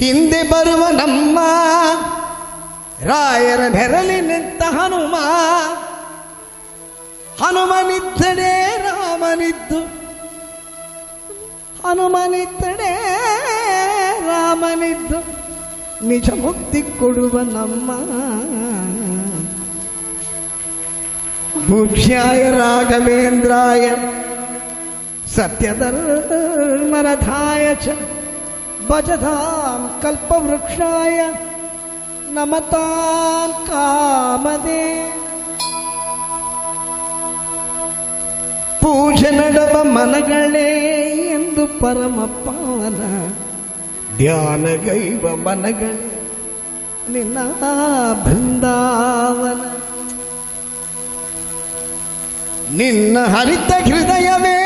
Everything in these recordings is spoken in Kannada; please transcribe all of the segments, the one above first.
ಹಿಂದೆ ಬರುವ ನಮ್ಮ ರಾಯರ ನೆರಳಿನಿಂತ ಹನುಮನಿದ್ದಡೆ ರಾಮನಿದ್ದು, ಹನುಮನಿದ್ದಡೆ ರಾಮನಿದ್ದು ನಿಜ ಮುಕ್ತಿ ಕೊಡುವ ನಮ್ಮ ಭೂಕ್ಷ್ಯಾಯ ರಾಘವೇಂದ್ರಾಯ ಸತ್ಯಧರ್ಮರಥಾಯ ಚ ಭಜತಾಂ ಕಲ್ಪವೃಕ್ಷಾಯ ನಮತಾಂ ಕಾಮದೇ. ಪೂಜೆ ನಡವ ಮನಗಳೇ ಎಂದು ಪರಮ ಪಾವನ ಧ್ಯಾನಗೈವ ಮನಗಳೇ ನಿನ್ನ ಬೃಂದಾವನ. ನಿನ್ನ ಹರಿತ ಹೃದಯವೇ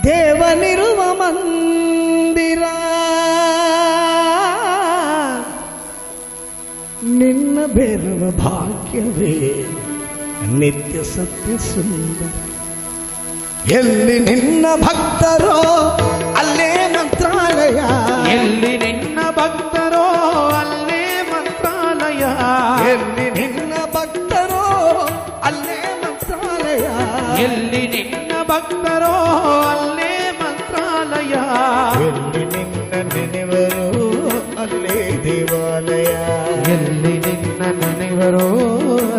ದೇವನಿರುವ ಮಂದಿರ, ನಿನ್ನ ಬೇರುವ ಭಾಗ್ಯವೇ ನಿತ್ಯ ಸತ್ಯ ಸುಂದರ. ಎಲ್ಲಿ ನಿನ್ನ ಭಕ್ತರೋ ಅಲ್ಲೇ ಮಂತ್ರಾಲಯ, ಎಲ್ಲಿ ನಿನ್ನ ಭಕ್ತರೋ ಅಲ್ಲೇ ಮಂತ್ರಾಲಯ, ಎಲ್ಲಿ ನಿನ್ನ ಭಕ್ತರೋ ಅಲ್ಲೇ ಮಂತ್ರಾಲಯ, ಎಲ್ಲಿ ನಿನ್ನ ಭಕ್ತರೋ ಅಲ್ಲೇ ಮಂತ್ರಾಲಯ, ಎಲ್ಲಿ ನಿನ್ನ ನೆನೆವರು ಅಲ್ಲೇ ದೇವಾಲಯ, ಎಲ್ಲಿ ನಿನ್ನ ನೆನೆವರೋ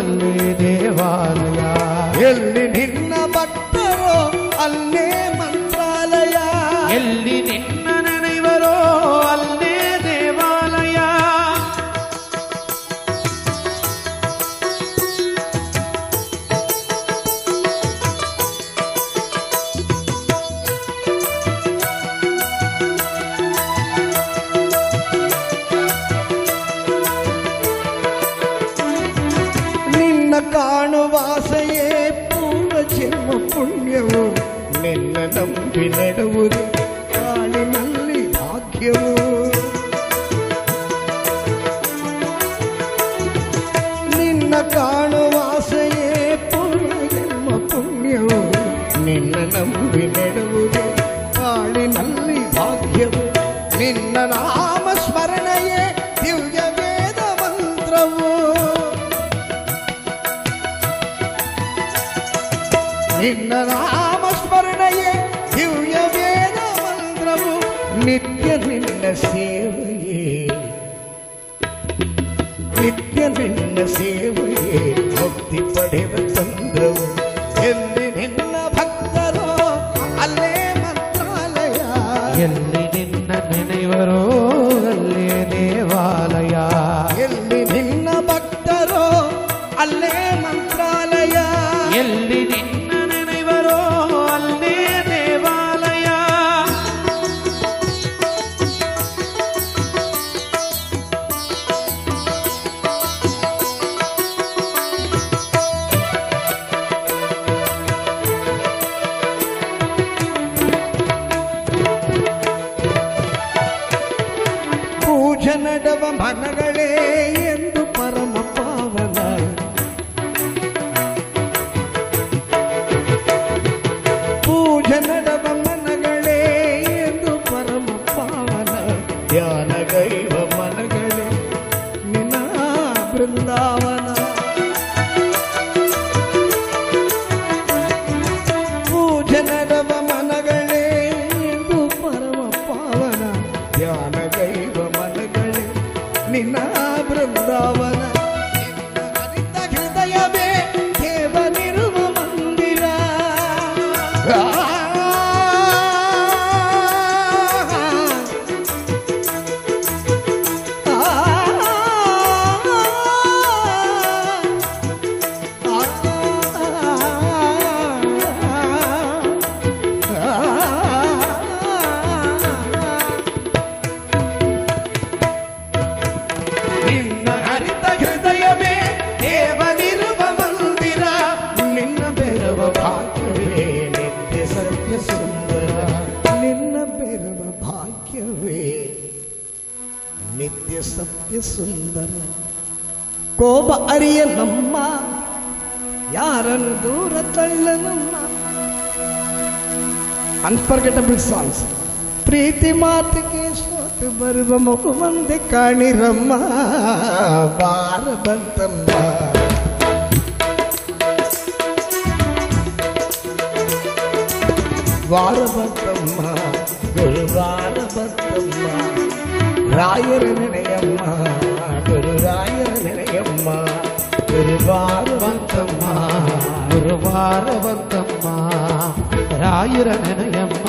ಅಲ್ಲೇ ದೇವಾಲಯ, ಎಲ್ಲಿ ನಿನ್ನ ಭಕ್ತರೋ ಅಲ್ಲೇ ಮಂತ್ರಾಲಯ, ಎಲ್ಲಿ ನಿನ್ನ ನೆನೆವರೋ ಅಲ್ಲೇ ದೇವಾಲಯ. ನಿನ್ನ ಕಾಣುವಾಸೆಯೇ ಪೂರ್ವ ಜನ್ಮ ಪುಣ್ಯವು, ನಿನ್ನ ನಂಬಿ ನಡೆವುದು ಕಾಳಿನಲ್ಲಿ ಭಾಗ್ಯವು. ನಿನ್ನ ಕಾಣುವಾಸೆಯೇ ಪೂರ್ವ ಜನ್ಮ ಪುಣ್ಯವು, ನಿನ್ನ ನಂಬಿ ನಡೆವುದು ಕಾಳಿನಲ್ಲಿ ಭಾಗ್ಯವು. ನಿನ್ನ ನಾಮ ಸ್ಮರಣೆಯೇ ದಿವ್ಯ ವೇದ ಮಂತ್ರವು, ನಿನ್ನ ನಾಮ ಸ್ಮರಣೆಯೇ ದಿವ್ಯ ವೇದ ಮಂತ್ರವು. ನಿತ್ಯ ನಿನ್ನ ಸೇವೆಯೇ, ನಿತ್ಯ ನಿನ್ನ ಸೇವೆಯೇ ಮುಕ್ತಿ ಪಡೆವ ತಂತ್ರವು. ಎಲ್ಲಿ ನಿನ್ನ ಭಕ್ತರೋ ಅಲ್ಲೇ ಮಂತ್ರಾಲಯ, ಎಲ್ಲಿ ನಿನ್ನ ನೆನೆವರೋ ಅಲ್ಲೇ ದೇವಾಲಯ, ಎಲ್ಲಿ ನಿನ್ನ ಭಕ್ತರೋ ಅಲ್ಲೇ ಮಂತ್ರಾಲಯ, ಎಲ್ಲಿ ನಿನ್ನ ನೆನೆವರೋ ಅಲ್ಲೇ ದೇವಾಲಯ. ಪೂಜೆ ನಡವ ಮನಗಳೇ ಎಂದು ಪರಮ ಪಾವನ, ಪೂಜೆ ನಡವ ಮನಗಳೇ ಎಂದು ಪರಮ ಪಾವನ ಧ್ಯಾನಗೈವ ಮನಗಳೇ ನಿನ್ನ ಬೃಂದಾವನ. ಪೂಜೆ ನಡವ ಮನಗಳೇ ಎಂದು ಪರಮ ಪಾವನ ಧ್ಯಾನಗೈವ ಮನಗಳೇ ನಿನ್ನ ಬೃಂದಾವನ. ನಿನ್ನ ಹರಿತ ಹೃದಯವೇ ದೇವನಿರುವ ಮಂದಿರ, ನಿನ್ನ ಹರಿತ ಹೃದಯವೇ ದೇವನಿರುವ ಮಂದಿರ, ನಿನ್ನ ಬೆರವ ಭಾಗ್ಯವೇ ನಿತ್ಯ ಸತ್ಯ ಸುಂದರ, ನಿನ್ನ ಬೆರವ ಭಾಗ್ಯವೇ ನಿತ್ಯ ಸತ್ಯ ಸುಂದರ. ಕೋಪ ಅರಿಯ ನಮ್ಮ ಯಾರನ್ನು ದೂರ ತಳ್ಳ ನಮ್ಮ ಅನ್ಫರ್ಗೆಟಬಲ್ ಸಾಂಗ್ಸ್. ಪ್ರೀತಿ ಮಾತಿಗೆ ಸೋತ ಬಿಟ್ಟು ಬರುವ ಮಗು ಒಂದೇ ಕಾಣಿರಮ್ಮ ಬಾರ ಬಂತಮ್ಮ ವಾರ ಬಂತಮ್ಮ ಗುರುವಾರ ಬಂತಮ್ಮ ರಾಯರ ನೆನೆಯಮ್ಮ ಗುರುರಾಯರ ನೆನೆಯಮ್ಮ ಗುರುವಾರ ಬಂತಮ್ಮ ಗುರುವಾರ ಬಂತಮ್ಮ ರಾಯರ ನೆನೆಯಮ್ಮ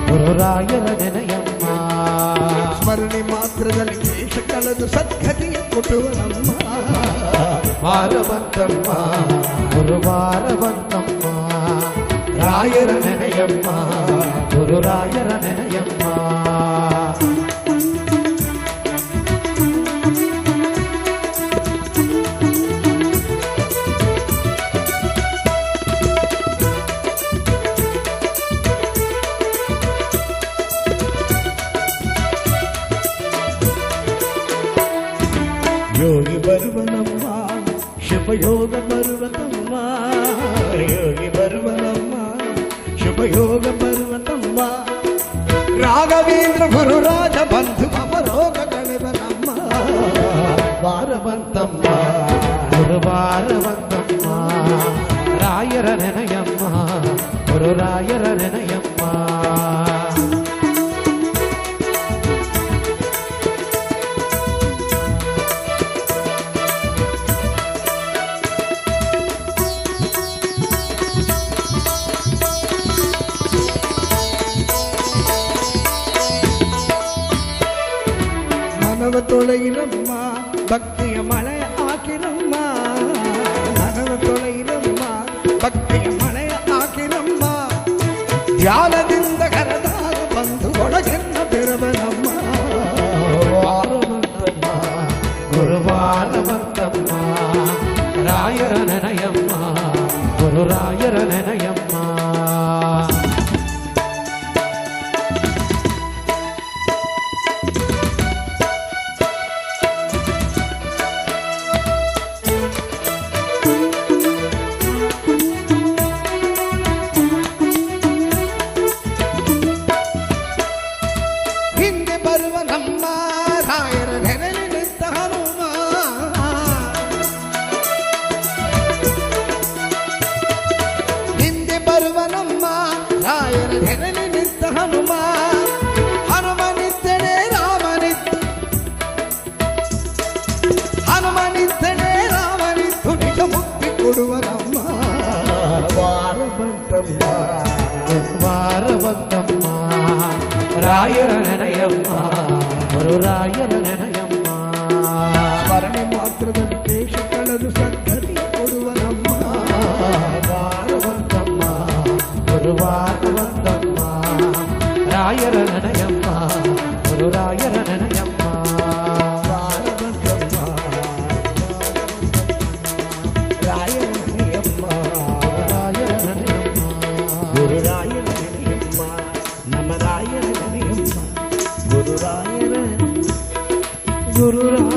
ಗುರುರಾಯರ ನೆನೆಯಮ್ಮ ಸ್ಮರಣೆ ಮಾತ್ರದಲ್ಲಿ ದೇಶ ಕಳೆದು ಸದ್ಗತಿಯ ಕೊಟ್ಟುವನಮ್ಮ ವಾರ ಬಂತಮ್ಮ ಗುರುವಾರ ಬಂತಮ್ಮ ರಾಯರ ನೆನೆಯಮ್ಮ ಗುರುರಾಯರ ನೆನೆಯಮ್ಮ ಯೋಗಿ ಬರುವನಮ್ಮ ಶುಭಯೋಗ ಬರುವತಮ್ಮ ಯೋಗಿ ಬರುವನಮ್ಮ ಶುಭಯೋಗ ಬರುವತಮ್ಮ ರಾಘವೇಂದ್ರ ಗುರುರಾಜ ಬಂಧು ಅವರೋಗ ಕಳೆವನಮ್ಮ ವಾರ ಬಂತಮ್ಮ ಗುರುವಾರ ಬಂತಮ್ಮ ರಾಯರ ನೆನೆಯಮ್ಮ ಗುರುರಾಯರ ನೆನೆಯಮ್ಮ ಮನವ ತೊಳೆಯಿರಮ್ಮ ಭಕ್ತಿಯ ಮಳೆ ಹಾಕಿರಮ್ಮ ಮನವ ತೊಳೆಯಿರಮ್ಮ ಭಕ್ತಿಯ ಮಳೆ ಹಾಕಿರಮ್ಮ ಧ್ಯಾನದಿಂದ ಕರೆದಾಗ ಬಂದು ಒಳಗೆನ್ನ ಬೆರವನಮ್ಮ ವಾರ ಬಂತಮ್ಮ ಗುರುವಾರ ಬಂತಮ್ಮ ರಾಯರ ನೆನೆಯಮ್ಮ ಗುರುರಾಯರ ನೆನೆಯಮ್ಮ ಹಿಂದೆ ಬರುವ ನಮ್ಮ ರಾಯರ ನೆನೆಲಿ ನಿಂತ ಹನುಮ ಹಿಂದೆ ಬರುವ ನಮ್ಮ ರಾಯರ ನೆನೆಲಿ ನಿಂತ ಹನುಮ ಹನುಮನಿದ್ದನೆ ರಾಮನಿದ್ದು ಹನುಮನಿದ್ದನೆ ರಾಮನಿದ್ದು ನಿಜ ಮುಕ್ತಿ ಕೊಡುವ ನಮ್ಮ ವಾರ ಬಂತಮ್ಮ ವಾರ ಬಂತಮ್ಮ ರಾಯರ ನೆನೆಯಮ್ಮ ಗುರುರಾಯರ ನೆನೆಯಮ್ಮ ಸ್ಮರಣೆ ಮಾತ್ರದಲ್ಲಿ ದೇಶ ಕಳೆದು ಸದ್ಗತಿ ಕೊಡುವ ನಮ್ಮ ವಾರ ಬಂತಮ್ಮ ಗುರುವಾರ ಬಂತಮ್ಮ ರಾಯರ ನೆನೆಯಮ್ಮ ಗುರುರಾಯರ ನೆನೆಯಮ್ಮ ವಾರ ಬಂತಮ್ಮ ರಾಯರ ನೆನೆಯಮ್ಮ ರಾಯರ ನೆನೆಯಮ್ಮ ಗುರುರಾಯರ ನೆನೆಯಮ್ಮ ನಮ್ಮ ರಾಯರ ನೆನೆಯಮ್ಮ ಗುರುರಾಯರ ಗುರುರಾಯ